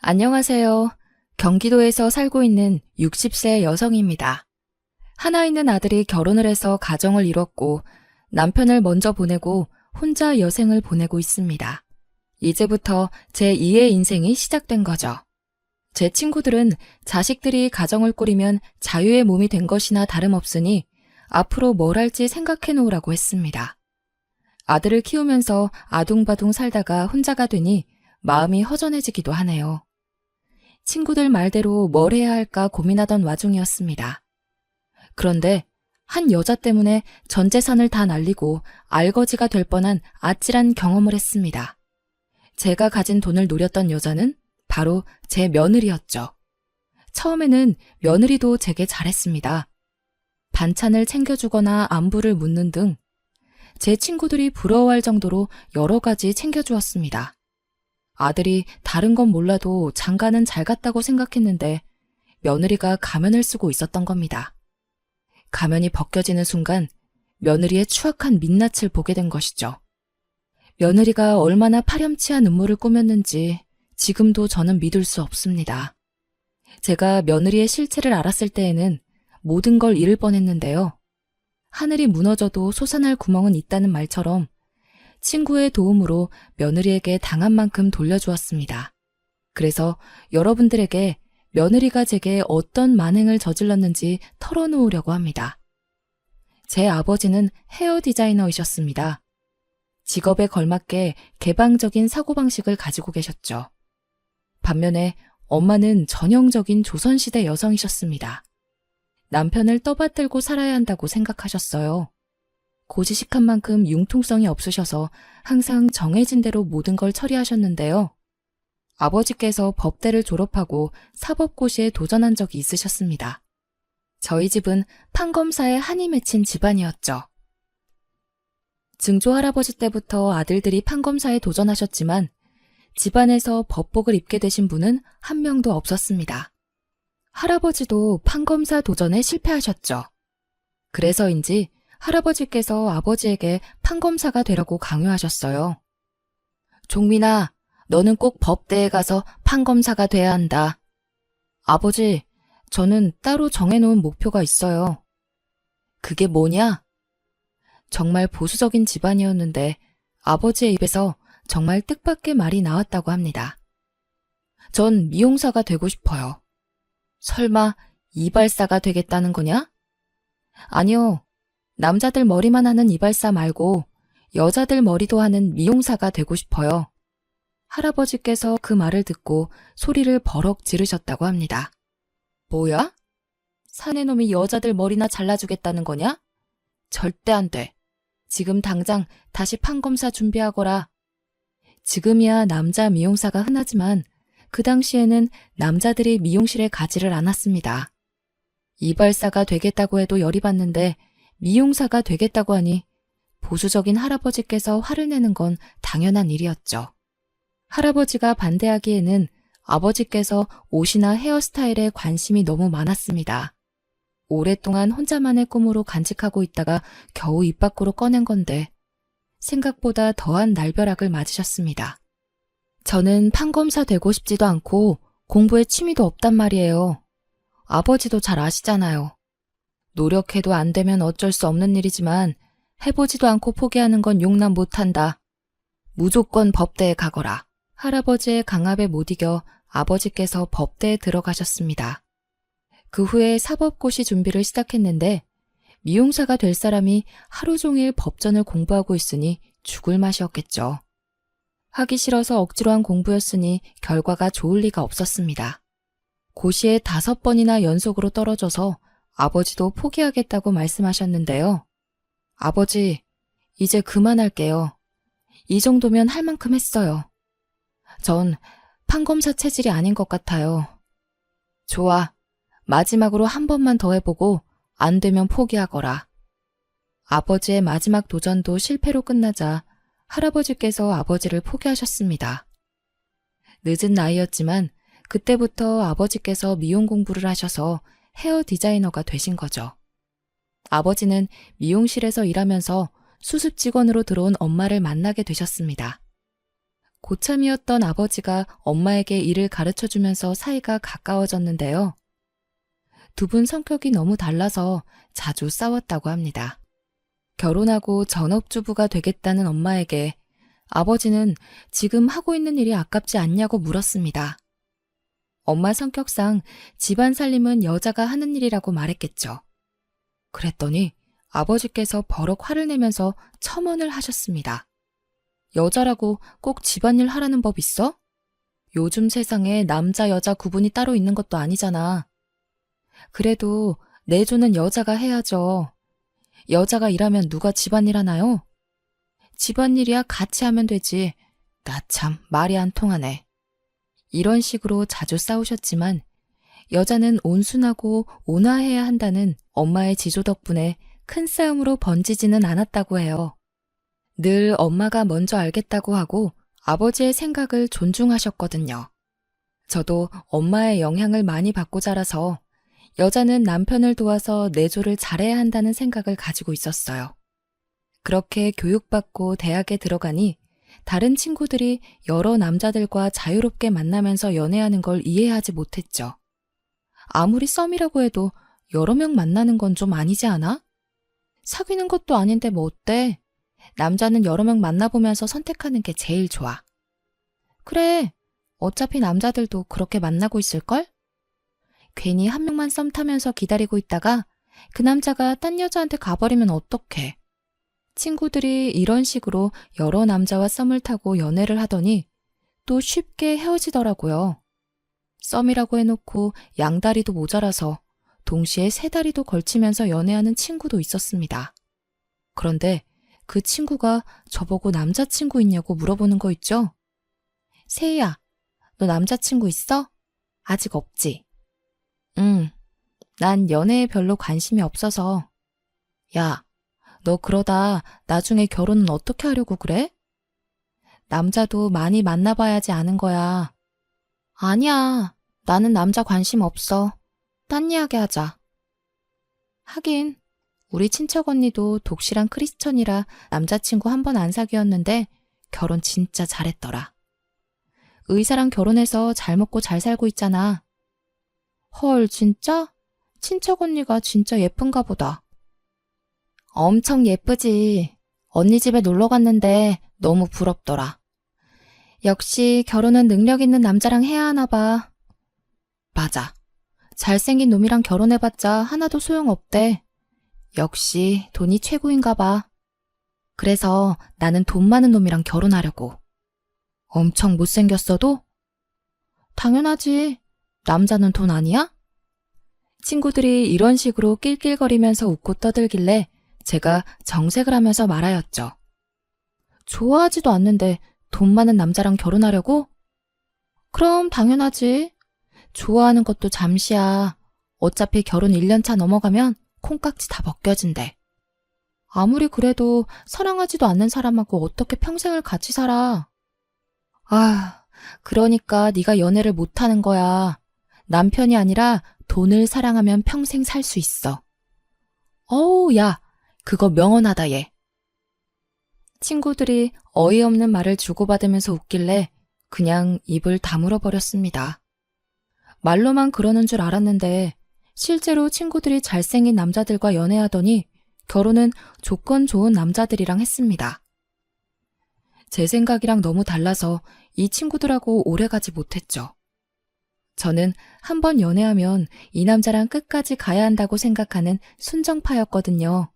안녕하세요. 경기도에서 살고 있는 60세 여성입니다. 하나 있는 아들이 결혼을 해서 가정을 이뤘고 남편을 먼저 보내고 혼자 여생을 보내고 있습니다. 이제부터 제 2의 인생이 시작된 거죠. 제 친구들은 자식들이 가정을 꾸리면 자유의 몸이 된 것이나 다름없으니 앞으로 뭘 할지 생각해 놓으라고 했습니다. 아들을 키우면서 아둥바둥 살다가 혼자가 되니 마음이 허전해지기도 하네요. 친구들 말대로 뭘 해야 할까 고민하던 와중이었습니다. 그런데 한 여자 때문에 전 재산을 다 날리고 알거지가 될 뻔한 아찔한 경험을 했습니다. 제가 가진 돈을 노렸던 여자는 바로 제 며느리였죠. 처음에는 며느리도 제게 잘했습니다. 반찬을 챙겨주거나 안부를 묻는 등 제 친구들이 부러워할 정도로 여러 가지 챙겨주었습니다. 아들이 다른 건 몰라도 장가는 잘 갔다고 생각했는데 며느리가 가면을 쓰고 있었던 겁니다. 가면이 벗겨지는 순간 며느리의 추악한 민낯을 보게 된 것이죠. 며느리가 얼마나 파렴치한 음모를 꾸몄는지 지금도 저는 믿을 수 없습니다. 제가 며느리의 실체를 알았을 때에는 모든 걸 잃을 뻔했는데요. 하늘이 무너져도 솟아날 구멍은 있다는 말처럼 친구의 도움으로 며느리에게 당한 만큼 돌려주었습니다. 그래서 여러분들에게 며느리가 제게 어떤 만행을 저질렀는지 털어놓으려고 합니다. 제 아버지는 헤어 디자이너이셨습니다. 직업에 걸맞게 개방적인 사고방식을 가지고 계셨죠. 반면에 엄마는 전형적인 조선시대 여성이셨습니다. 남편을 떠받들고 살아야 한다고 생각하셨어요. 고지식한 만큼 융통성이 없으셔서 항상 정해진 대로 모든 걸 처리하셨는데요. 아버지께서 법대를 졸업하고 사법고시에 도전한 적이 있으셨습니다. 저희 집은 판검사에 한이 맺힌 집안이었죠. 증조 할아버지 때부터 아들들이 판검사에 도전하셨지만 집안에서 법복을 입게 되신 분은 한 명도 없었습니다. 할아버지도 판검사 도전에 실패하셨죠. 그래서인지 할아버지께서 아버지에게 판검사가 되라고 강요하셨어요. 종민아, 너는 꼭 법대에 가서 판검사가 돼야 한다. 아버지, 저는 따로 정해놓은 목표가 있어요. 그게 뭐냐? 정말 보수적인 집안이었는데 아버지의 입에서 정말 뜻밖의 말이 나왔다고 합니다. 전 미용사가 되고 싶어요. 설마 이발사가 되겠다는 거냐? 아니요. 남자들 머리만 하는 이발사 말고 여자들 머리도 하는 미용사가 되고 싶어요. 할아버지께서 그 말을 듣고 소리를 버럭 지르셨다고 합니다. 뭐야? 사내놈이 여자들 머리나 잘라주겠다는 거냐? 절대 안 돼. 지금 당장 다시 판검사 준비하거라. 지금이야 남자 미용사가 흔하지만 그 당시에는 남자들이 미용실에 가지를 않았습니다. 이발사가 되겠다고 해도 열이 받는데 미용사가 되겠다고 하니 보수적인 할아버지께서 화를 내는 건 당연한 일이었죠. 할아버지가 반대하기에는 아버지께서 옷이나 헤어스타일에 관심이 너무 많았습니다. 오랫동안 혼자만의 꿈으로 간직하고 있다가 겨우 입 밖으로 꺼낸 건데 생각보다 더한 날벼락을 맞으셨습니다. 저는 판검사 되고 싶지도 않고 공부에 취미도 없단 말이에요. 아버지도 잘 아시잖아요. 노력해도 안 되면 어쩔 수 없는 일이지만 해보지도 않고 포기하는 건 용납 못한다. 무조건 법대에 가거라. 할아버지의 강압에 못 이겨 아버지께서 법대에 들어가셨습니다. 그 후에 사법고시 준비를 시작했는데 미용사가 될 사람이 하루 종일 법전을 공부하고 있으니 죽을 맛이었겠죠. 하기 싫어서 억지로 한 공부였으니 결과가 좋을 리가 없었습니다. 고시에 5번이나 연속으로 떨어져서 아버지도 포기하겠다고 말씀하셨는데요. 아버지, 이제 그만할게요. 이 정도면 할 만큼 했어요. 전 판검사 체질이 아닌 것 같아요. 좋아. 마지막으로 한 번만 더 해보고 안 되면 포기하거라. 아버지의 마지막 도전도 실패로 끝나자 할아버지께서 아버지를 포기하셨습니다. 늦은 나이였지만 그때부터 아버지께서 미용 공부를 하셔서 헤어 디자이너가 되신 거죠. 아버지는 미용실에서 일하면서 수습 직원으로 들어온 엄마를 만나게 되셨습니다. 고참이었던 아버지가 엄마에게 일을 가르쳐주면서 사이가 가까워졌는데요. 두 분 성격이 너무 달라서 자주 싸웠다고 합니다. 결혼하고 전업주부가 되겠다는 엄마에게 아버지는 지금 하고 있는 일이 아깝지 않냐고 물었습니다. 엄마 성격상 집안 살림은 여자가 하는 일이라고 말했겠죠. 그랬더니 아버지께서 버럭 화를 내면서 첨언을 하셨습니다. 여자라고 꼭 집안일 하라는 법 있어? 요즘 세상에 남자, 여자 구분이 따로 있는 것도 아니잖아. 그래도 내조는 여자가 해야죠. 여자가 일하면 누가 집안일 하나요? 집안일이야 같이 하면 되지. 나 참 말이 안 통하네. 이런 식으로 자주 싸우셨지만 여자는 온순하고 온화해야 한다는 엄마의 지조 덕분에 큰 싸움으로 번지지는 않았다고 해요. 늘 엄마가 먼저 알겠다고 하고 아버지의 생각을 존중하셨거든요. 저도 엄마의 영향을 많이 받고 자라서 여자는 남편을 도와서 내조를 잘해야 한다는 생각을 가지고 있었어요. 그렇게 교육받고 대학에 들어가니 다른 친구들이 여러 남자들과 자유롭게 만나면서 연애하는 걸 이해하지 못했죠. 아무리 썸이라고 해도 여러 명 만나는 건 좀 아니지 않아? 사귀는 것도 아닌데 뭐 어때? 남자는 여러 명 만나보면서 선택하는 게 제일 좋아. 그래, 어차피 남자들도 그렇게 만나고 있을걸? 괜히 한 명만 썸 타면서 기다리고 있다가 그 남자가 딴 여자한테 가버리면 어떡해. 친구들이 이런 식으로 여러 남자와 썸을 타고 연애를 하더니 또 쉽게 헤어지더라고요. 썸이라고 해놓고 양다리도 모자라서 동시에 세 다리도 걸치면서 연애하는 친구도 있었습니다. 그런데 그 친구가 저보고 남자친구 있냐고 물어보는 거 있죠? 세희야, 너 남자친구 있어? 아직 없지? 응, 난 연애에 별로 관심이 없어서. 야, 너 그러다 나중에 결혼은 어떻게 하려고 그래? 남자도 많이 만나봐야지 아는 거야. 아니야, 나는 남자 관심 없어. 딴 이야기 하자. 하긴 우리 친척 언니도 독실한 크리스천이라 남자친구 한 번 안 사귀었는데 결혼 진짜 잘했더라. 의사랑 결혼해서 잘 먹고 잘 살고 있잖아. 헐, 진짜? 친척 언니가 진짜 예쁜가 보다. 엄청 예쁘지. 언니 집에 놀러 갔는데 너무 부럽더라. 역시 결혼은 능력 있는 남자랑 해야 하나 봐. 맞아. 잘생긴 놈이랑 결혼해봤자 하나도 소용없대. 역시 돈이 최고인가 봐. 그래서 나는 돈 많은 놈이랑 결혼하려고. 엄청 못생겼어도? 당연하지. 남자는 돈 아니야? 친구들이 이런 식으로 낄낄거리면서 웃고 떠들길래 제가 정색을 하면서 말하였죠. 좋아하지도 않는데 돈 많은 남자랑 결혼하려고? 그럼 당연하지. 좋아하는 것도 잠시야. 어차피 결혼 1년 차 넘어가면 콩깍지 다 벗겨진대. 아무리 그래도 사랑하지도 않는 사람하고 어떻게 평생을 같이 살아. 아, 그러니까 네가 연애를 못하는 거야. 남편이 아니라 돈을 사랑하면 평생 살 수 있어. 어우, 야, 그거 명언하다 얘. 친구들이 어이없는 말을 주고받으면서 웃길래 그냥 입을 다물어 버렸습니다. 말로만 그러는 줄 알았는데 실제로 친구들이 잘생긴 남자들과 연애하더니 결혼은 조건 좋은 남자들이랑 했습니다. 제 생각이랑 너무 달라서 이 친구들하고 오래가지 못했죠. 저는 한 번 연애하면 이 남자랑 끝까지 가야 한다고 생각하는 순정파였거든요.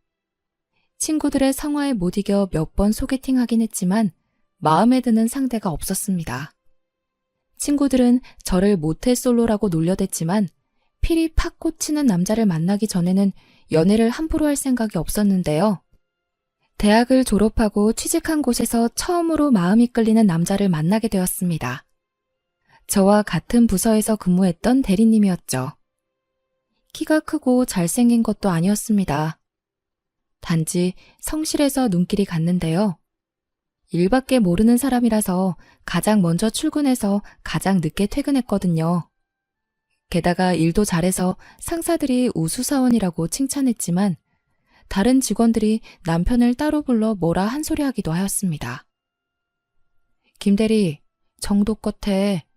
친구들의 성화에 못 이겨 몇 번 소개팅하긴 했지만 마음에 드는 상대가 없었습니다. 친구들은 저를 모태솔로라고 놀려댔지만 필이 팍 꽂히는 남자를 만나기 전에는 연애를 함부로 할 생각이 없었는데요. 대학을 졸업하고 취직한 곳에서 처음으로 마음이 끌리는 남자를 만나게 되었습니다. 저와 같은 부서에서 근무했던 대리님이었죠. 키가 크고 잘생긴 것도 아니었습니다. 단지 성실해서 눈길이 갔는데요. 일밖에 모르는 사람이라서 가장 먼저 출근해서 가장 늦게 퇴근했거든요. 게다가 일도 잘해서 상사들이 우수사원이라고 칭찬했지만 다른 직원들이 남편을 따로 불러 뭐라 한 소리 하기도 하였습니다. 김대리, 정도껏 해.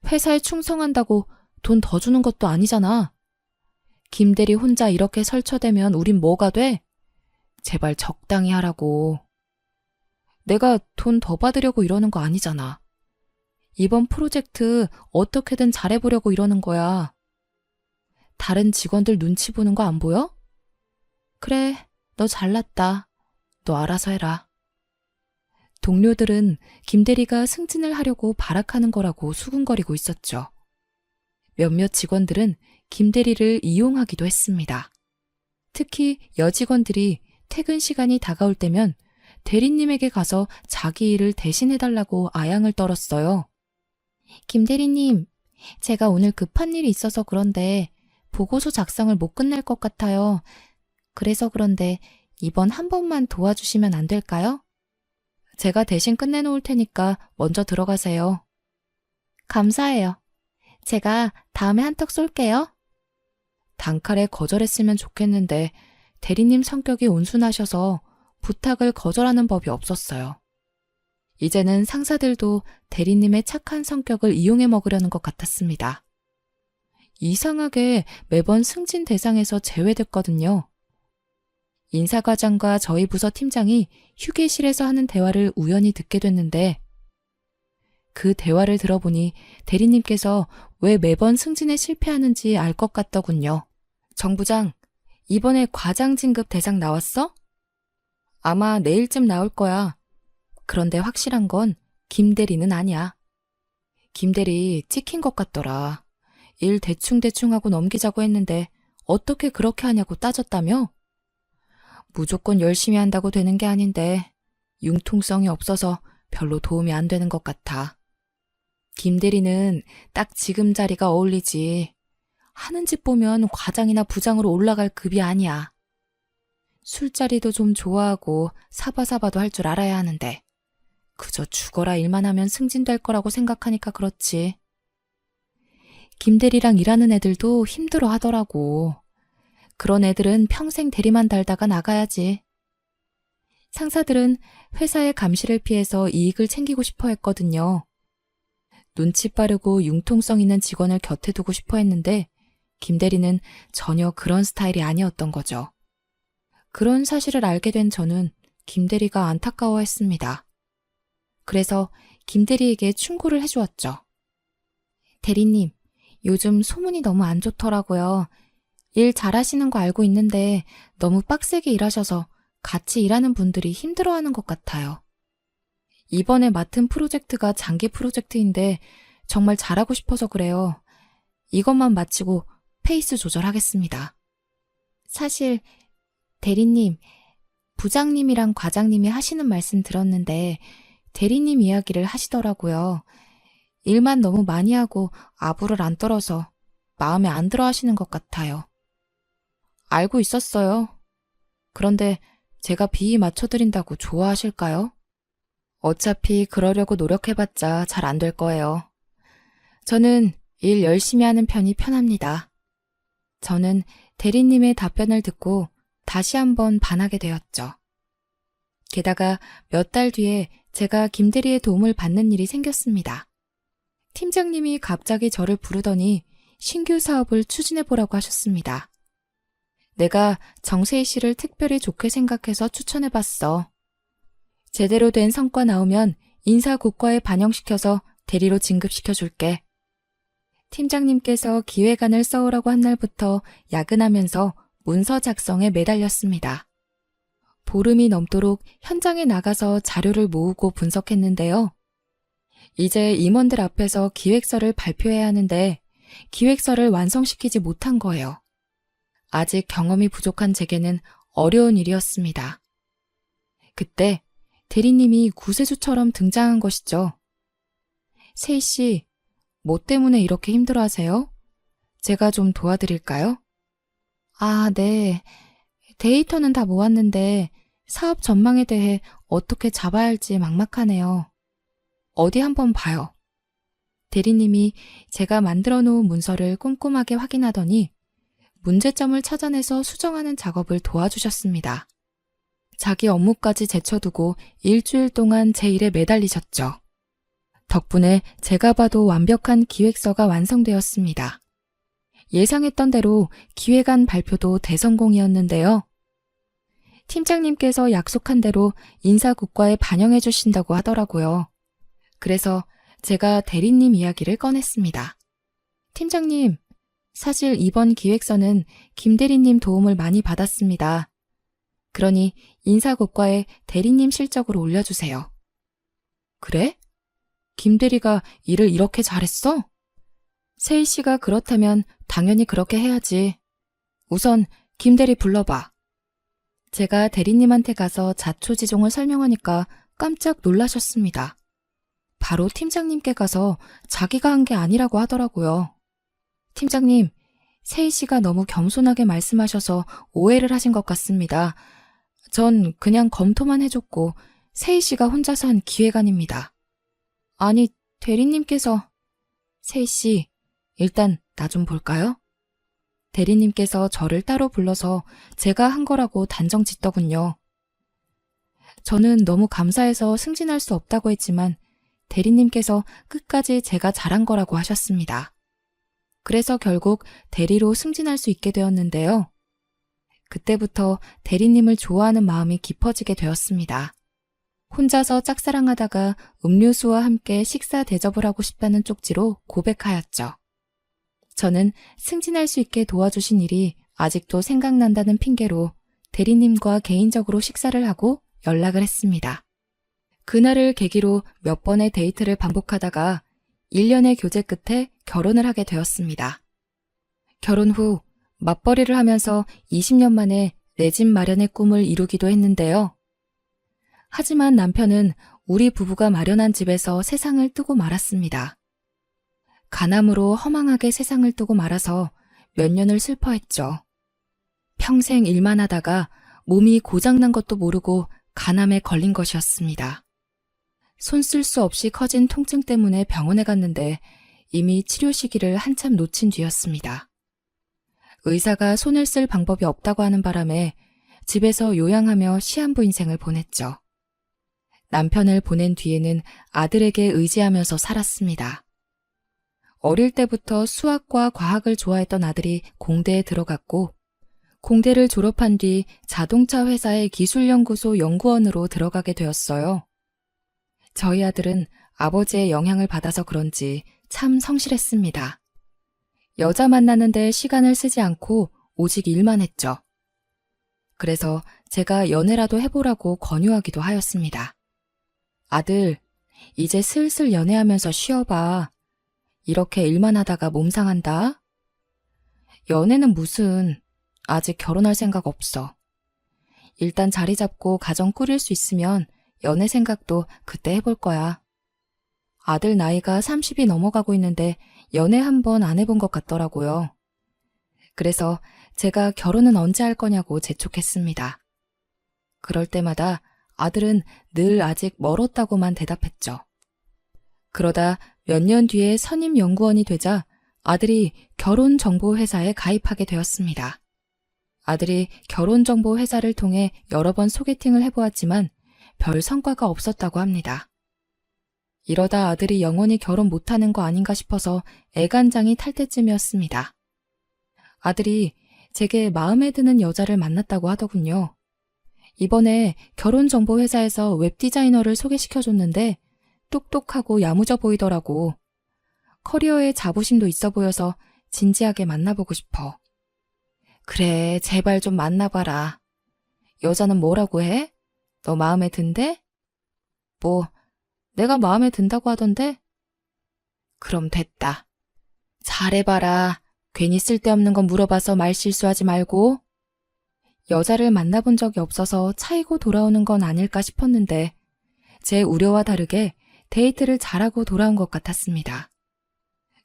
회사에 충성한다고 돈 더 주는 것도 아니잖아. 김대리 혼자 이렇게 설쳐대면 우린 뭐가 돼? 제발 적당히 하라고. 내가 돈 더 받으려고 이러는 거 아니잖아. 이번 프로젝트 어떻게든 잘해보려고 이러는 거야. 다른 직원들 눈치 보는 거 안 보여? 그래, 너 잘났다. 너 알아서 해라. 동료들은 김대리가 승진을 하려고 발악하는 거라고 수군거리고 있었죠. 몇몇 직원들은 김대리를 이용하기도 했습니다. 특히 여직원들이 퇴근 시간이 다가올 때면 대리님에게 가서 자기 일을 대신해달라고 아양을 떨었어요. 김대리님, 제가 오늘 급한 일이 있어서 그런데 보고서 작성을 못 끝낼 것 같아요. 그래서 그런데 이번 한 번만 도와주시면 안 될까요? 제가 대신 끝내놓을 테니까 먼저 들어가세요. 감사해요. 제가 다음에 한턱 쏠게요. 단칼에 거절했으면 좋겠는데 대리님 성격이 온순하셔서 부탁을 거절하는 법이 없었어요. 이제는 상사들도 대리님의 착한 성격을 이용해 먹으려는 것 같았습니다. 이상하게 매번 승진 대상에서 제외됐거든요. 인사과장과 저희 부서 팀장이 휴게실에서 하는 대화를 우연히 듣게 됐는데 그 대화를 들어보니 대리님께서 왜 매번 승진에 실패하는지 알 것 같더군요. 정 부장, 이번에 과장 진급 대상 나왔어? 아마 내일쯤 나올 거야. 그런데 확실한 건 김대리는 아니야. 김대리 찍힌 것 같더라. 일 대충대충 하고 넘기자고 했는데 어떻게 그렇게 하냐고 따졌다며? 무조건 열심히 한다고 되는 게 아닌데 융통성이 없어서 별로 도움이 안 되는 것 같아. 김대리는 딱 지금 자리가 어울리지. 하는 짓 보면 과장이나 부장으로 올라갈 급이 아니야. 술자리도 좀 좋아하고 사바사바도 할 줄 알아야 하는데 그저 죽어라 일만 하면 승진될 거라고 생각하니까 그렇지. 김대리랑 일하는 애들도 힘들어 하더라고. 그런 애들은 평생 대리만 달다가 나가야지. 상사들은 회사의 감시를 피해서 이익을 챙기고 싶어 했거든요. 눈치 빠르고 융통성 있는 직원을 곁에 두고 싶어 했는데 김대리는 전혀 그런 스타일이 아니었던 거죠. 그런 사실을 알게 된 저는 김대리가 안타까워했습니다. 그래서 김대리에게 충고를 해주었죠. 대리님, 요즘 소문이 너무 안 좋더라고요. 일 잘하시는 거 알고 있는데 너무 빡세게 일하셔서 같이 일하는 분들이 힘들어하는 것 같아요. 이번에 맡은 프로젝트가 장기 프로젝트인데 정말 잘하고 싶어서 그래요. 이것만 마치고 페이스 조절하겠습니다. 사실 대리님, 부장님이랑 과장님이 하시는 말씀 들었는데 대리님 이야기를 하시더라고요. 일만 너무 많이 하고 아부를 안 떨어서 마음에 안 들어 하시는 것 같아요. 알고 있었어요. 그런데 제가 비위 맞춰드린다고 좋아하실까요? 어차피 그러려고 노력해봤자 잘 안 될 거예요. 저는 일 열심히 하는 편이 편합니다. 저는 대리님의 답변을 듣고 다시 한번 반하게 되었죠. 게다가 몇 달 뒤에 제가 김대리의 도움을 받는 일이 생겼습니다. 팀장님이 갑자기 저를 부르더니 신규 사업을 추진해보라고 하셨습니다. 내가 정세희 씨를 특별히 좋게 생각해서 추천해봤어. 제대로 된 성과 나오면 인사고과에 반영시켜서 대리로 진급시켜줄게. 팀장님께서 기획안을 써오라고 한 날부터 야근하면서 문서 작성에 매달렸습니다. 보름이 넘도록 현장에 나가서 자료를 모으고 분석했는데요. 이제 임원들 앞에서 기획서를 발표해야 하는데 기획서를 완성시키지 못한 거예요. 아직 경험이 부족한 제게는 어려운 일이었습니다. 그때 대리님이 구세주처럼 등장한 것이죠. 세희 씨, 뭐 때문에 이렇게 힘들어하세요? 제가 좀 도와드릴까요? 아, 네. 데이터는 다 모았는데 사업 전망에 대해 어떻게 잡아야 할지 막막하네요. 어디 한번 봐요. 대리님이 제가 만들어 놓은 문서를 꼼꼼하게 확인하더니 문제점을 찾아내서 수정하는 작업을 도와주셨습니다. 자기 업무까지 제쳐두고 일주일 동안 제 일에 매달리셨죠. 덕분에 제가 봐도 완벽한 기획서가 완성되었습니다. 예상했던 대로 기획안 발표도 대성공이었는데요. 팀장님께서 약속한 대로 인사국과에 반영해 주신다고 하더라고요. 그래서 제가 대리님 이야기를 꺼냈습니다. 팀장님, 사실 이번 기획서는 김 대리님 도움을 많이 받았습니다. 그러니 인사고과에 대리님 실적으로 올려주세요. 그래? 김 대리가 일을 이렇게 잘했어? 세희 씨가 그렇다면 당연히 그렇게 해야지. 우선 김 대리 불러봐. 제가 대리님한테 가서 자초지종을 설명하니까 깜짝 놀라셨습니다. 바로 팀장님께 가서 자기가 한 게 아니라고 하더라고요. 팀장님, 세희 씨가 너무 겸손하게 말씀하셔서 오해를 하신 것 같습니다. 전 그냥 검토만 해줬고 세희 씨가 혼자서 한 기획안입니다. 아니, 대리님께서... 세희 씨, 일단 나 좀 볼까요? 대리님께서 저를 따로 불러서 제가 한 거라고 단정 짓더군요. 저는 너무 감사해서 승진할 수 없다고 했지만 대리님께서 끝까지 제가 잘한 거라고 하셨습니다. 그래서 결국 대리로 승진할 수 있게 되었는데요. 그때부터 대리님을 좋아하는 마음이 깊어지게 되었습니다. 혼자서 짝사랑하다가 음료수와 함께 식사 대접을 하고 싶다는 쪽지로 고백하였죠. 저는 승진할 수 있게 도와주신 일이 아직도 생각난다는 핑계로 대리님과 개인적으로 식사를 하고 연락을 했습니다. 그날을 계기로 몇 번의 데이트를 반복하다가 1년의 교제 끝에 결혼을 하게 되었습니다. 결혼 후 맞벌이를 하면서 20년 만에 내 집 마련의 꿈을 이루기도 했는데요. 하지만 남편은 우리 부부가 마련한 집에서 세상을 뜨고 말았습니다. 간암으로 허망하게 세상을 뜨고 말아서 몇 년을 슬퍼했죠. 평생 일만 하다가 몸이 고장난 것도 모르고 간암에 걸린 것이었습니다. 손 쓸 수 없이 커진 통증 때문에 병원에 갔는데 이미 치료 시기를 한참 놓친 뒤였습니다. 의사가 손을 쓸 방법이 없다고 하는 바람에 집에서 요양하며 시한부 인생을 보냈죠. 남편을 보낸 뒤에는 아들에게 의지하면서 살았습니다. 어릴 때부터 수학과 과학을 좋아했던 아들이 공대에 들어갔고 공대를 졸업한 뒤 자동차 회사의 기술연구소 연구원으로 들어가게 되었어요. 저희 아들은 아버지의 영향을 받아서 그런지 참 성실했습니다. 여자 만나는데 시간을 쓰지 않고 오직 일만 했죠. 그래서 제가 연애라도 해보라고 권유하기도 하였습니다. 아들, 이제 슬슬 연애하면서 쉬어봐. 이렇게 일만 하다가 몸 상한다. 연애는 무슨, 아직 결혼할 생각 없어. 일단 자리 잡고 가정 꾸릴 수 있으면 연애 생각도 그때 해볼 거야. 아들 나이가 30이 넘어가고 있는데 연애 한 번 안 해본 것 같더라고요. 그래서 제가 결혼은 언제 할 거냐고 재촉했습니다. 그럴 때마다 아들은 늘 아직 멀었다고만 대답했죠. 그러다 몇 년 뒤에 선임 연구원이 되자 아들이 결혼정보회사에 가입하게 되었습니다. 아들이 결혼정보회사를 통해 여러 번 소개팅을 해보았지만 별 성과가 없었다고 합니다. 이러다 아들이 영원히 결혼 못하는 거 아닌가 싶어서 애간장이 탈 때쯤이었습니다. 아들이 제게 마음에 드는 여자를 만났다고 하더군요. 이번에 결혼정보회사에서 웹디자이너를 소개시켜줬는데 똑똑하고 야무져 보이더라고. 커리어에 자부심도 있어 보여서 진지하게 만나보고 싶어. 그래, 제발 좀 만나봐라. 여자는 뭐라고 해? 너 마음에 든대? 뭐, 내가 마음에 든다고 하던데? 그럼 됐다. 잘해봐라. 괜히 쓸데없는 건 물어봐서 말 실수하지 말고. 여자를 만나본 적이 없어서 차이고 돌아오는 건 아닐까 싶었는데 제 우려와 다르게 데이트를 잘하고 돌아온 것 같았습니다.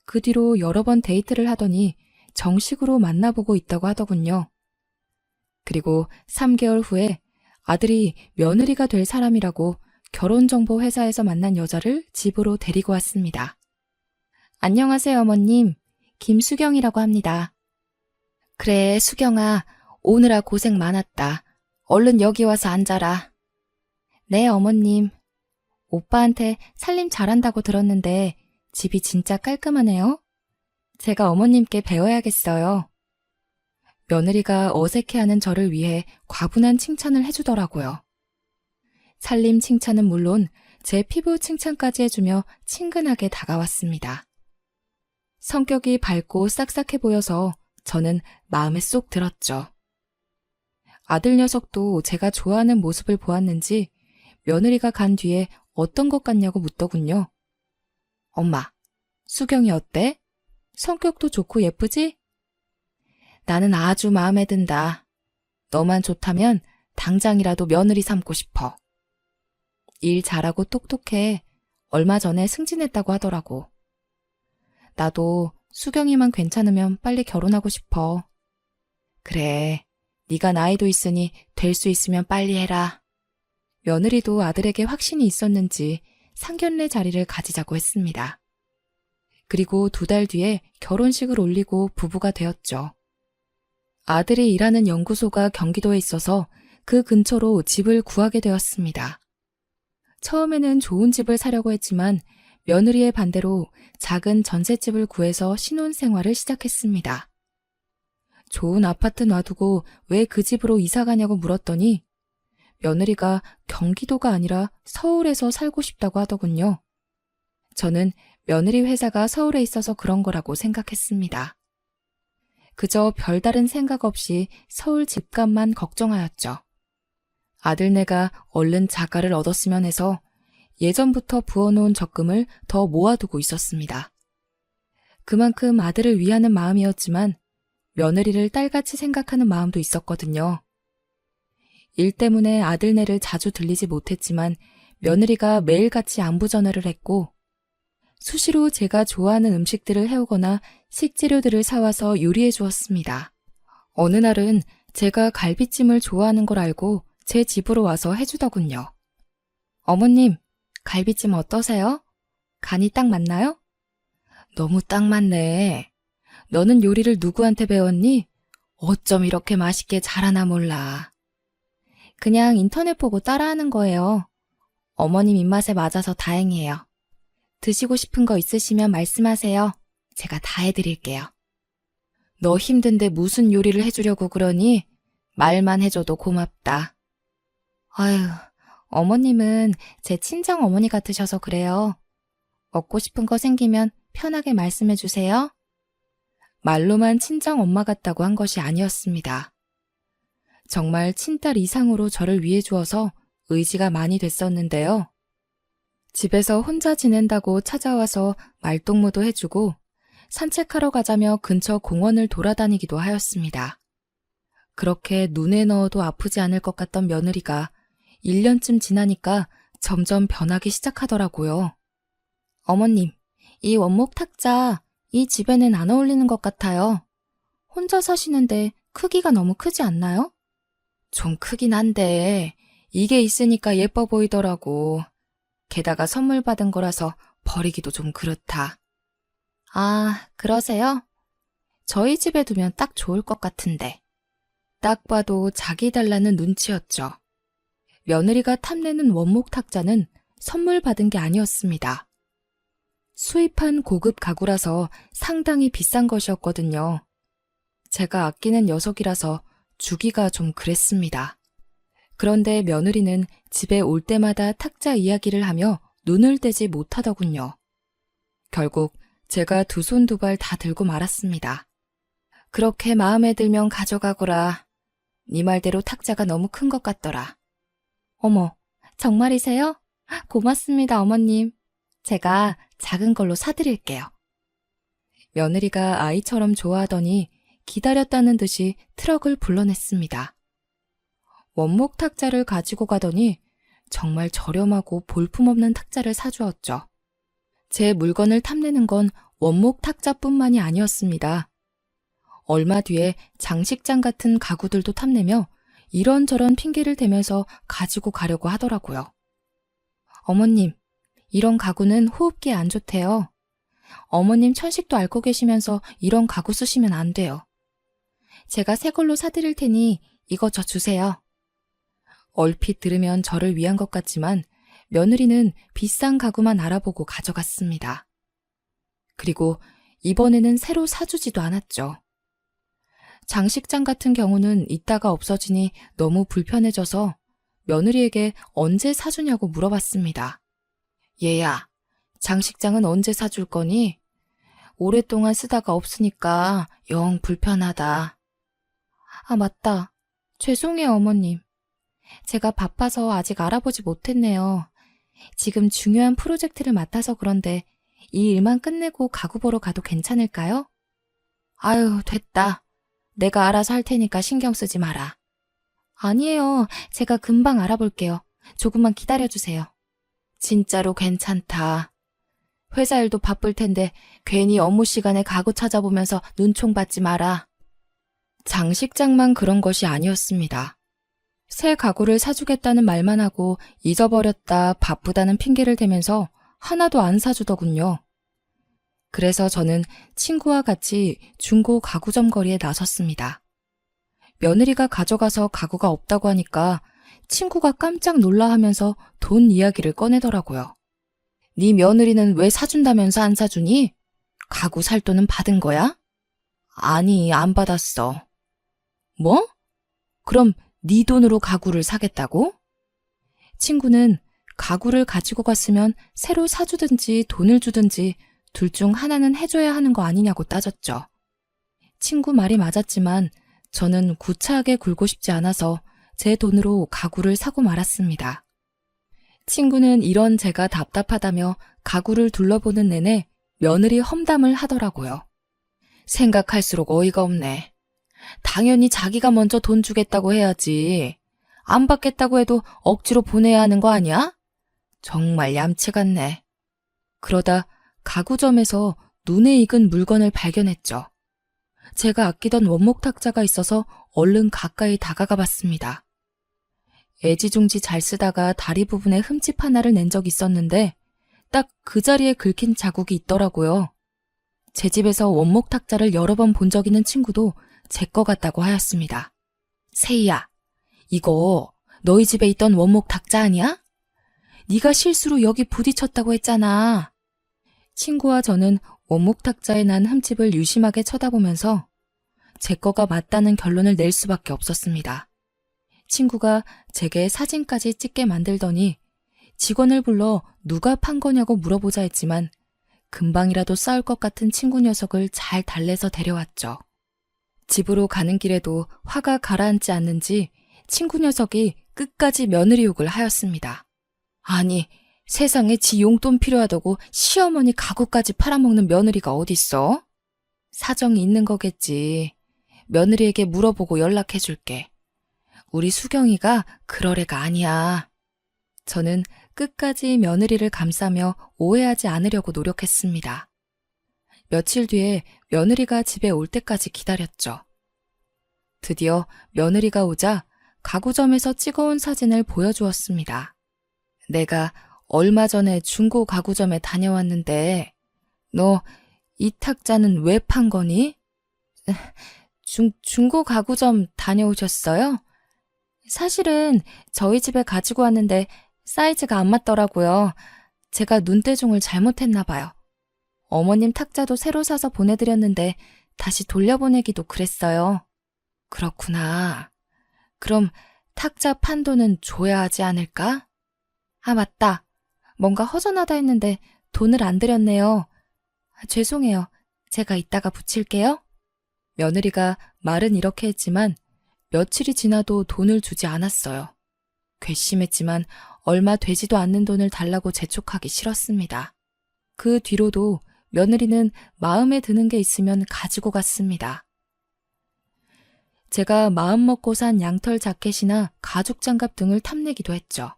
그 뒤로 여러 번 데이트를 하더니 정식으로 만나보고 있다고 하더군요. 그리고 3개월 후에 아들이 며느리가 될 사람이라고 결혼정보회사에서 만난 여자를 집으로 데리고 왔습니다. 안녕하세요, 어머님. 김수경이라고 합니다. 그래, 수경아. 오느라 고생 많았다. 얼른 여기 와서 앉아라. 네, 어머님. 오빠한테 살림 잘한다고 들었는데 집이 진짜 깔끔하네요. 제가 어머님께 배워야겠어요. 며느리가 어색해하는 저를 위해 과분한 칭찬을 해주더라고요. 살림 칭찬은 물론 제 피부 칭찬까지 해주며 친근하게 다가왔습니다. 성격이 밝고 싹싹해 보여서 저는 마음에 쏙 들었죠. 아들 녀석도 제가 좋아하는 모습을 보았는지 며느리가 간 뒤에 어떤 것 같냐고 묻더군요. 엄마, 수경이 어때? 성격도 좋고 예쁘지? 나는 아주 마음에 든다. 너만 좋다면 당장이라도 며느리 삼고 싶어. 일 잘하고 똑똑해. 얼마 전에 승진했다고 하더라고. 나도 수경이만 괜찮으면 빨리 결혼하고 싶어. 그래, 네가 나이도 있으니 될 수 있으면 빨리 해라. 며느리도 아들에게 확신이 있었는지 상견례 자리를 가지자고 했습니다. 그리고 2달 뒤에 결혼식을 올리고 부부가 되었죠. 아들이 일하는 연구소가 경기도에 있어서 그 근처로 집을 구하게 되었습니다. 처음에는 좋은 집을 사려고 했지만 며느리의 반대로 작은 전셋집을 구해서 신혼생활을 시작했습니다. 좋은 아파트 놔두고 왜 그 집으로 이사 가냐고 물었더니 며느리가 경기도가 아니라 서울에서 살고 싶다고 하더군요. 저는 며느리 회사가 서울에 있어서 그런 거라고 생각했습니다. 그저 별다른 생각 없이 서울 집값만 걱정하였죠. 아들네가 얼른 자가를 얻었으면 해서 예전부터 부어놓은 적금을 더 모아두고 있었습니다. 그만큼 아들을 위하는 마음이었지만 며느리를 딸같이 생각하는 마음도 있었거든요. 일 때문에 아들네를 자주 들리지 못했지만 며느리가 매일같이 안부 전화를 했고 수시로 제가 좋아하는 음식들을 해오거나 식재료들을 사와서 요리해 주었습니다. 어느 날은 제가 갈비찜을 좋아하는 걸 알고 제 집으로 와서 해주더군요. 어머님, 갈비찜 어떠세요? 간이 딱 맞나요? 너무 딱 맞네. 너는 요리를 누구한테 배웠니? 어쩜 이렇게 맛있게 잘하나 몰라. 그냥 인터넷 보고 따라하는 거예요. 어머님 입맛에 맞아서 다행이에요. 드시고 싶은 거 있으시면 말씀하세요. 제가 다 해드릴게요. 너 힘든데 무슨 요리를 해주려고 그러니? 말만 해줘도 고맙다. 아유, 어머님은 제 친정 어머니 같으셔서 그래요. 먹고 싶은 거 생기면 편하게 말씀해 주세요. 말로만 친정 엄마 같다고 한 것이 아니었습니다. 정말 친딸 이상으로 저를 위해 주어서 의지가 많이 됐었는데요. 집에서 혼자 지낸다고 찾아와서 말동무도 해주고 산책하러 가자며 근처 공원을 돌아다니기도 하였습니다. 그렇게 눈에 넣어도 아프지 않을 것 같던 며느리가 1년쯤 지나니까 점점 변하기 시작하더라고요. 어머님, 이 원목 탁자 이 집에는 안 어울리는 것 같아요. 혼자 사시는데 크기가 너무 크지 않나요? 좀 크긴 한데 이게 있으니까 예뻐 보이더라고. 게다가 선물 받은 거라서 버리기도 좀 그렇다. 아, 그러세요? 저희 집에 두면 딱 좋을 것 같은데. 딱 봐도 자기 달라는 눈치였죠. 며느리가 탐내는 원목 탁자는 선물 받은 게 아니었습니다. 수입한 고급 가구라서 상당히 비싼 것이었거든요. 제가 아끼는 녀석이라서 주기가 좀 그랬습니다. 그런데 며느리는 집에 올 때마다 탁자 이야기를 하며 눈을 떼지 못하더군요. 결국 제가 2손 2발 다 들고 말았습니다. 그렇게 마음에 들면 가져가거라. 네 말대로 탁자가 너무 큰 것 같더라. 어머, 정말이세요? 고맙습니다, 어머님. 제가 작은 걸로 사드릴게요. 며느리가 아이처럼 좋아하더니 기다렸다는 듯이 트럭을 불러냈습니다. 원목 탁자를 가지고 가더니 정말 저렴하고 볼품없는 탁자를 사주었죠. 제 물건을 탐내는 건 원목 탁자뿐만이 아니었습니다. 얼마 뒤에 장식장 같은 가구들도 탐내며 이런저런 핑계를 대면서 가지고 가려고 하더라고요. 어머님, 이런 가구는 호흡기에 안 좋대요. 어머님 천식도 앓고 계시면서 이런 가구 쓰시면 안 돼요. 제가 새 걸로 사드릴 테니 이거 저 주세요. 얼핏 들으면 저를 위한 것 같지만 며느리는 비싼 가구만 알아보고 가져갔습니다. 그리고 이번에는 새로 사주지도 않았죠. 장식장 같은 경우는 있다가 없어지니 너무 불편해져서 며느리에게 언제 사주냐고 물어봤습니다. 얘야, 장식장은 언제 사줄 거니? 오랫동안 쓰다가 없으니까 영 불편하다. 아, 맞다. 죄송해요, 어머님. 제가 바빠서 아직 알아보지 못했네요. 지금 중요한 프로젝트를 맡아서 그런데 이 일만 끝내고 가구 보러 가도 괜찮을까요? 아유, 됐다. 내가 알아서 할 테니까 신경 쓰지 마라. 아니에요. 제가 금방 알아볼게요. 조금만 기다려주세요. 진짜로 괜찮다. 회사 일도 바쁠 텐데 괜히 업무 시간에 가구 찾아보면서 눈총 받지 마라. 장식장만 그런 것이 아니었습니다. 새 가구를 사주겠다는 말만 하고 잊어버렸다 바쁘다는 핑계를 대면서 하나도 안 사주더군요. 그래서 저는 친구와 같이 중고 가구점 거리에 나섰습니다. 며느리가 가져가서 가구가 없다고 하니까 친구가 깜짝 놀라하면서 돈 이야기를 꺼내더라고요. 네 며느리는 왜 사준다면서 안 사주니? 가구 살 돈은 받은 거야? 아니, 안 받았어. 뭐? 그럼 네 돈으로 가구를 사겠다고? 친구는 가구를 가지고 갔으면 새로 사주든지 돈을 주든지 둘 중 하나는 해줘야 하는 거 아니냐고 따졌죠. 친구 말이 맞았지만 저는 구차하게 굴고 싶지 않아서 제 돈으로 가구를 사고 말았습니다. 친구는 이런 제가 답답하다며 가구를 둘러보는 내내 며느리 험담을 하더라고요. 생각할수록 어이가 없네. 당연히 자기가 먼저 돈 주겠다고 해야지. 안 받겠다고 해도 억지로 보내야 하는 거 아니야? 정말 얌체 같네. 그러다 가구점에서 눈에 익은 물건을 발견했죠. 제가 아끼던 원목 탁자가 있어서 얼른 가까이 다가가 봤습니다. 애지중지 잘 쓰다가 다리 부분에 흠집 하나를 낸 적이 있었는데 딱 그 자리에 긁힌 자국이 있더라고요. 제 집에서 원목 탁자를 여러 번 본 적 있는 친구도 제 거 같다고 하였습니다. 세희야, 이거 너희 집에 있던 원목 탁자 아니야? 네가 실수로 여기 부딪혔다고 했잖아. 친구와 저는 원목 탁자에 난 흠집을 유심하게 쳐다보면서 제 거가 맞다는 결론을 낼 수밖에 없었습니다. 친구가 제게 사진까지 찍게 만들더니 직원을 불러 누가 판 거냐고 물어보자 했지만 금방이라도 싸울 것 같은 친구 녀석을 잘 달래서 데려왔죠. 집으로 가는 길에도 화가 가라앉지 않는지 친구 녀석이 끝까지 며느리 욕을 하였습니다. 아니, 세상에 지 용돈 필요하다고 시어머니 가구까지 팔아먹는 며느리가 어딨어? 사정이 있는 거겠지. 며느리에게 물어보고 연락해줄게. 우리 수경이가 그럴 애가 아니야. 저는 끝까지 며느리를 감싸며 오해하지 않으려고 노력했습니다. 며칠 뒤에 며느리가 집에 올 때까지 기다렸죠. 드디어 며느리가 오자 가구점에서 찍어온 사진을 보여주었습니다. 내가 얼마 전에 중고 가구점에 다녀왔는데 너 이 탁자는 왜 판 거니? 중고 가구점 다녀오셨어요? 사실은 저희 집에 가지고 왔는데 사이즈가 안 맞더라고요. 제가 눈대중을 잘못했나 봐요. 어머님 탁자도 새로 사서 보내드렸는데 다시 돌려보내기도 그랬어요. 그렇구나. 그럼 탁자 판 돈은 줘야 하지 않을까? 아, 맞다. 뭔가 허전하다 했는데 돈을 안 드렸네요. 죄송해요. 제가 이따가 붙일게요. 며느리가 말은 이렇게 했지만 며칠이 지나도 돈을 주지 않았어요. 괘씸했지만 얼마 되지도 않는 돈을 달라고 재촉하기 싫었습니다. 그 뒤로도 며느리는 마음에 드는 게 있으면 가지고 갔습니다. 제가 마음 먹고 산 양털 자켓이나 가죽 장갑 등을 탐내기도 했죠.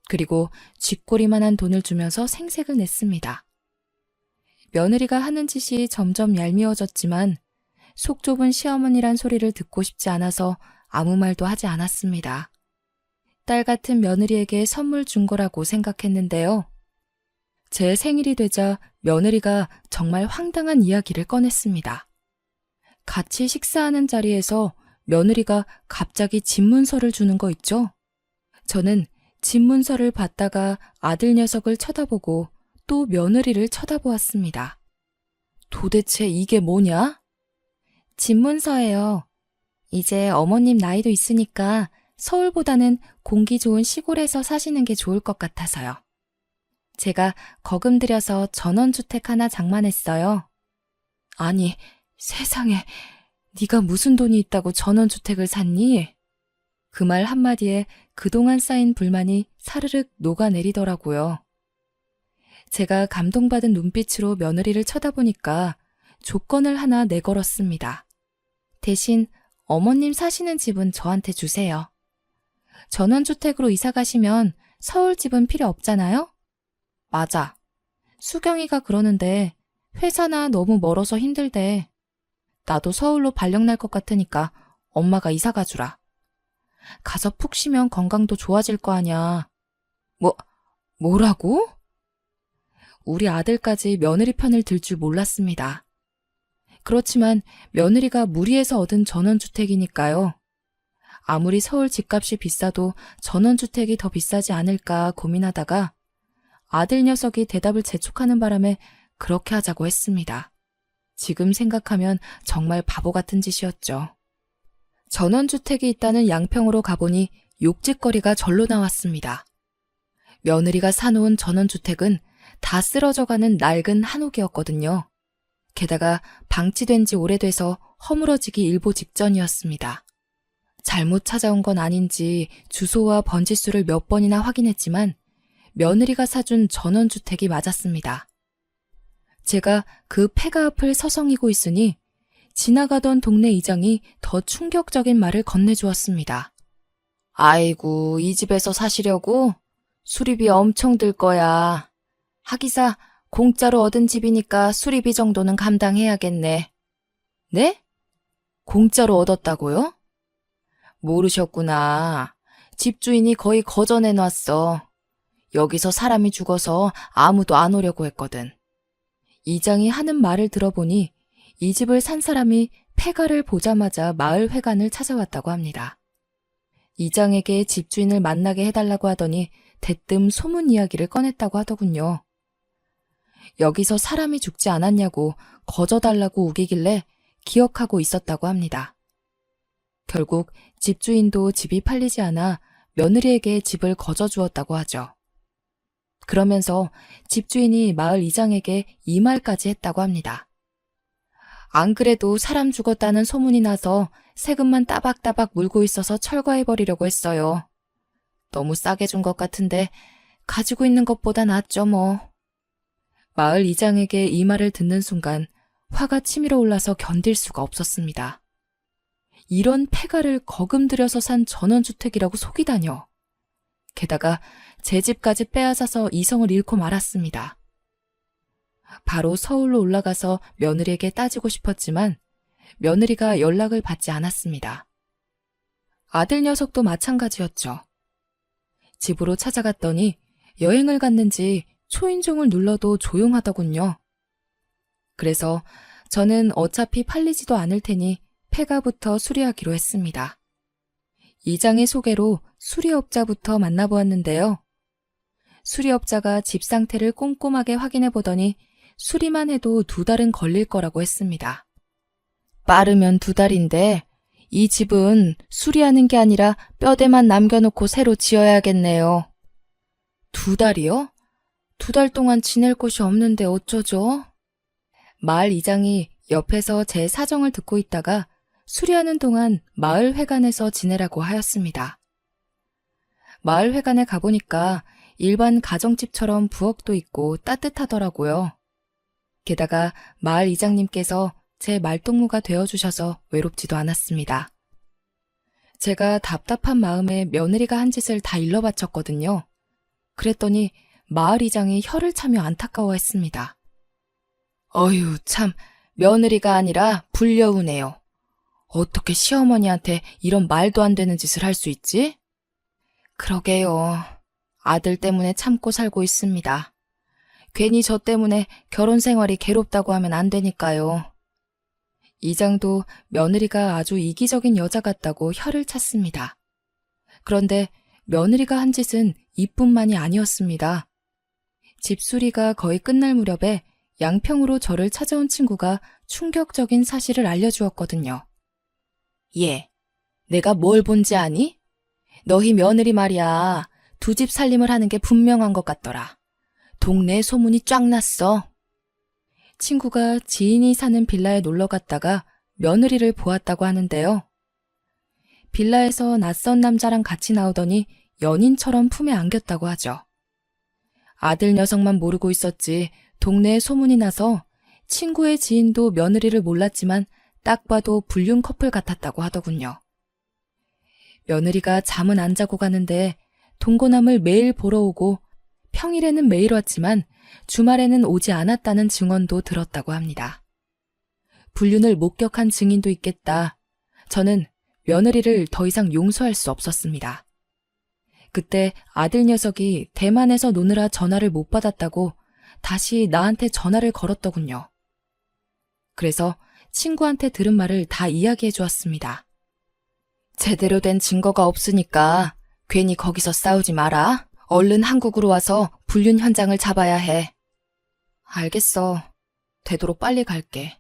그리고 쥐꼬리만한 돈을 주면서 생색을 냈습니다. 며느리가 하는 짓이 점점 얄미워졌지만 속 좁은 시어머니란 소리를 듣고 싶지 않아서 아무 말도 하지 않았습니다. 딸 같은 며느리에게 선물 준 거라고 생각했는데요. 제 생일이 되자 며느리가 정말 황당한 이야기를 꺼냈습니다. 같이 식사하는 자리에서 며느리가 갑자기 집문서를 주는 거 있죠? 저는 집 문서를 받다가 아들 녀석을 쳐다보고 또 며느리를 쳐다보았습니다. 도대체 이게 뭐냐? 집 문서예요. 이제 어머님 나이도 있으니까 서울보다는 공기 좋은 시골에서 사시는 게 좋을 것 같아서요. 제가 거금 들여서 전원주택 하나 장만했어요. 아니, 세상에, 네가 무슨 돈이 있다고 전원주택을 샀니? 그 말 한마디에 그동안 쌓인 불만이 사르륵 녹아내리더라고요. 제가 감동받은 눈빛으로 며느리를 쳐다보니까 조건을 하나 내걸었습니다. 대신 어머님 사시는 집은 저한테 주세요. 전원주택으로 이사 가시면 서울 집은 필요 없잖아요? 맞아. 수경이가 그러는데 회사나 너무 멀어서 힘들대. 나도 서울로 발령 날 것 같으니까 엄마가 이사 가주라. 가서 푹 쉬면 건강도 좋아질 거 아냐. 뭐라고? 우리 아들까지 며느리 편을 들 줄 몰랐습니다. 그렇지만 며느리가 무리해서 얻은 전원주택이니까요. 아무리 서울 집값이 비싸도 전원주택이 더 비싸지 않을까 고민하다가 아들 녀석이 대답을 재촉하는 바람에 그렇게 하자고 했습니다. 지금 생각하면 정말 바보 같은 짓이었죠. 전원주택이 있다는 양평으로 가보니 욕짓거리가 절로 나왔습니다. 며느리가 사놓은 전원주택은 다 쓰러져가는 낡은 한옥이었거든요. 게다가 방치된 지 오래돼서 허물어지기 일보 직전이었습니다. 잘못 찾아온 건 아닌지 주소와 번지수를 몇 번이나 확인했지만 며느리가 사준 전원주택이 맞았습니다. 제가 그 폐가 앞을 서성이고 있으니 지나가던 동네 이장이 더 충격적인 말을 건네주었습니다. 아이고, 이 집에서 사시려고? 수리비 엄청 들 거야. 하기사 공짜로 얻은 집이니까 수리비 정도는 감당해야겠네. 네? 공짜로 얻었다고요? 모르셨구나. 집주인이 거의 거저내놨어. 여기서 사람이 죽어서 아무도 안 오려고 했거든. 이장이 하는 말을 들어보니 이 집을 산 사람이 폐가를 보자마자 마을 회관을 찾아왔다고 합니다. 이장에게 집주인을 만나게 해달라고 하더니 대뜸 소문 이야기를 꺼냈다고 하더군요. 여기서 사람이 죽지 않았냐고 거저달라고 우기길래 기억하고 있었다고 합니다. 결국 집주인도 집이 팔리지 않아 며느리에게 집을 거저주었다고 하죠. 그러면서 집주인이 마을 이장에게 이 말까지 했다고 합니다. 안 그래도 사람 죽었다는 소문이 나서 세금만 따박따박 물고 있어서 철거해버리려고 했어요. 너무 싸게 준 것 같은데 가지고 있는 것보다 낫죠 뭐. 마을 이장에게 이 말을 듣는 순간 화가 치밀어 올라서 견딜 수가 없었습니다. 이런 폐가를 거금 들여서 산 전원주택이라고 속이다뇨. 게다가 제 집까지 빼앗아서 이성을 잃고 말았습니다. 바로 서울로 올라가서 며느리에게 따지고 싶었지만 며느리가 연락을 받지 않았습니다. 아들 녀석도 마찬가지였죠. 집으로 찾아갔더니 여행을 갔는지 초인종을 눌러도 조용하더군요. 그래서 저는 어차피 팔리지도 않을 테니 폐가부터 수리하기로 했습니다. 이장의 소개로 수리업자부터 만나보았는데요. 수리업자가 집 상태를 꼼꼼하게 확인해 보더니 수리만 해도 2달은 걸릴 거라고 했습니다. 빠르면 2달인데 이 집은 수리하는 게 아니라 뼈대만 남겨놓고 새로 지어야겠네요. 2달이요? 2달 동안 지낼 곳이 없는데 어쩌죠? 마을 이장이 옆에서 제 사정을 듣고 있다가 수리하는 동안 마을 회관에서 지내라고 하였습니다. 마을 회관에 가보니까 일반 가정집처럼 부엌도 있고 따뜻하더라고요. 게다가 마을 이장님께서 제 말동무가 되어주셔서 외롭지도 않았습니다. 제가 답답한 마음에 며느리가 한 짓을 다 일러 바쳤거든요. 그랬더니 마을 이장이 혀를 차며 안타까워했습니다. 어휴, 참, 며느리가 아니라 불려우네요. 어떻게 시어머니한테 이런 말도 안 되는 짓을 할 수 있지? 그러게요. 아들 때문에 참고 살고 있습니다. 괜히 저 때문에 결혼 생활이 괴롭다고 하면 안 되니까요. 이장도 며느리가 아주 이기적인 여자 같다고 혀를 찼습니다. 그런데 며느리가 한 짓은 이뿐만이 아니었습니다. 집수리가 거의 끝날 무렵에 양평으로 저를 찾아온 친구가 충격적인 사실을 알려주었거든요. 얘, 내가 뭘 본지 아니? 너희 며느리 말이야. 두 집 살림을 하는 게 분명한 것 같더라. 동네에 소문이 쫙 났어. 친구가 지인이 사는 빌라에 놀러 갔다가 며느리를 보았다고 하는데요. 빌라에서 낯선 남자랑 같이 나오더니 연인처럼 품에 안겼다고 하죠. 아들 녀석만 모르고 있었지 동네에 소문이 나서 친구의 지인도 며느리를 몰랐지만 딱 봐도 불륜 커플 같았다고 하더군요. 며느리가 잠은 안 자고 가는데 동거남을 매일 보러 오고 평일에는 매일 왔지만 주말에는 오지 않았다는 증언도 들었다고 합니다. 불륜을 목격한 증인도 있겠다. 저는 며느리를 더 이상 용서할 수 없었습니다. 그때 아들 녀석이 대만에서 노느라 전화를 못 받았다고 다시 나한테 전화를 걸었더군요. 그래서 친구한테 들은 말을 다 이야기해 주었습니다. 제대로 된 증거가 없으니까 괜히 거기서 싸우지 마라. 얼른 한국으로 와서 불륜 현장을 잡아야 해. 알겠어. 되도록 빨리 갈게.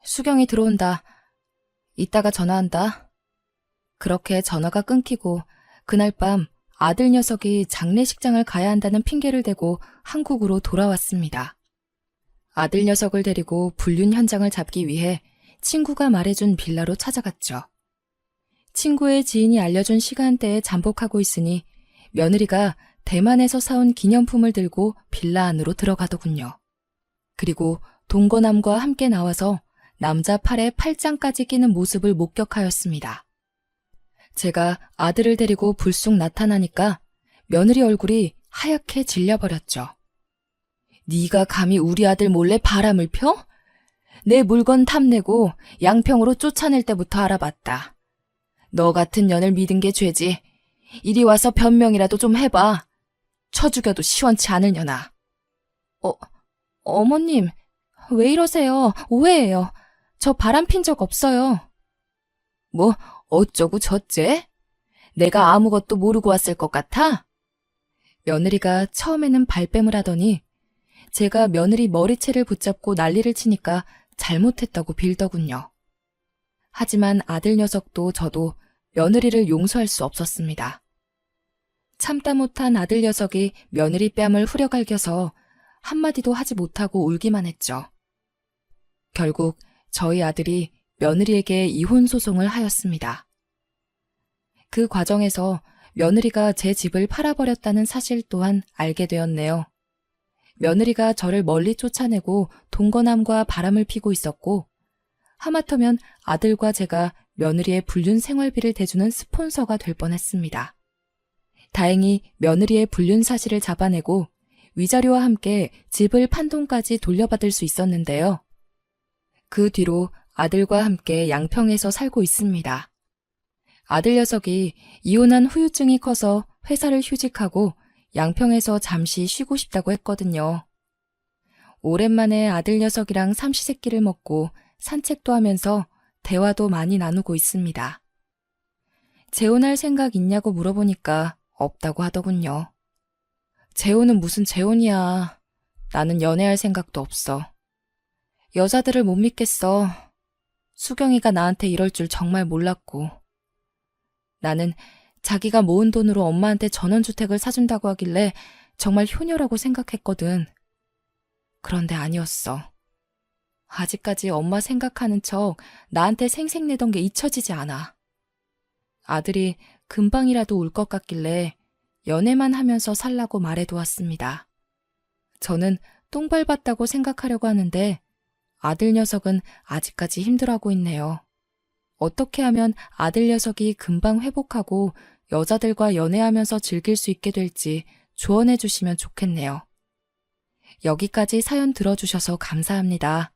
수경이 들어온다. 이따가 전화한다. 그렇게 전화가 끊기고 그날 밤 아들 녀석이 장례식장을 가야 한다는 핑계를 대고 한국으로 돌아왔습니다. 아들 녀석을 데리고 불륜 현장을 잡기 위해 친구가 말해준 빌라로 찾아갔죠. 친구의 지인이 알려준 시간대에 잠복하고 있으니 며느리가 대만에서 사온 기념품을 들고 빌라 안으로 들어가더군요. 그리고 동거남과 함께 나와서 남자 팔에 팔짱까지 끼는 모습을 목격하였습니다. 제가 아들을 데리고 불쑥 나타나니까 며느리 얼굴이 하얗게 질려버렸죠. 네가 감히 우리 아들 몰래 바람을 펴? 내 물건 탐내고 양평으로 쫓아낼 때부터 알아봤다. 너 같은 년을 믿은 게 죄지. 이리 와서 변명이라도 좀 해봐. 쳐 죽여도 시원치 않을 년아. 어머님, 왜 이러세요? 오해예요. 저 바람 핀 적 없어요. 뭐 어쩌고 저째? 내가 아무것도 모르고 왔을 것 같아? 며느리가 처음에는 발뺌을 하더니 제가 며느리 머리채를 붙잡고 난리를 치니까 잘못했다고 빌더군요. 하지만 아들 녀석도 저도 며느리를 용서할 수 없었습니다. 참다 못한 아들 녀석이 며느리 뺨을 후려갈겨서 한마디도 하지 못하고 울기만 했죠. 결국 저희 아들이 며느리에게 이혼 소송을 하였습니다. 그 과정에서 며느리가 제 집을 팔아버렸다는 사실 또한 알게 되었네요. 며느리가 저를 멀리 쫓아내고 동거남과 바람을 피고 있었고 하마터면 아들과 제가 며느리의 불륜 생활비를 대주는 스폰서가 될 뻔했습니다. 다행히 며느리의 불륜 사실을 잡아내고 위자료와 함께 집을 판 돈까지 돌려받을 수 있었는데요. 그 뒤로 아들과 함께 양평에서 살고 있습니다. 아들 녀석이 이혼한 후유증이 커서 회사를 휴직하고 양평에서 잠시 쉬고 싶다고 했거든요. 오랜만에 아들 녀석이랑 삼시세끼를 먹고 산책도 하면서 대화도 많이 나누고 있습니다. 재혼할 생각 있냐고 물어보니까 없다고 하더군요. 재혼은 무슨 재혼이야. 나는 연애할 생각도 없어. 여자들을 못 믿겠어. 수경이가 나한테 이럴 줄 정말 몰랐고. 나는 자기가 모은 돈으로 엄마한테 전원주택을 사준다고 하길래 정말 효녀라고 생각했거든. 그런데 아니었어. 아직까지 엄마 생각하는 척 나한테 생색내던 게 잊혀지지 않아. 아들이 금방이라도 울 것 같길래 연애만 하면서 살라고 말해두었습니다. 저는 똥 밟았다고 생각하려고 하는데 아들 녀석은 아직까지 힘들어하고 있네요. 어떻게 하면 아들 녀석이 금방 회복하고 여자들과 연애하면서 즐길 수 있게 될지 조언해 주시면 좋겠네요. 여기까지 사연 들어주셔서 감사합니다.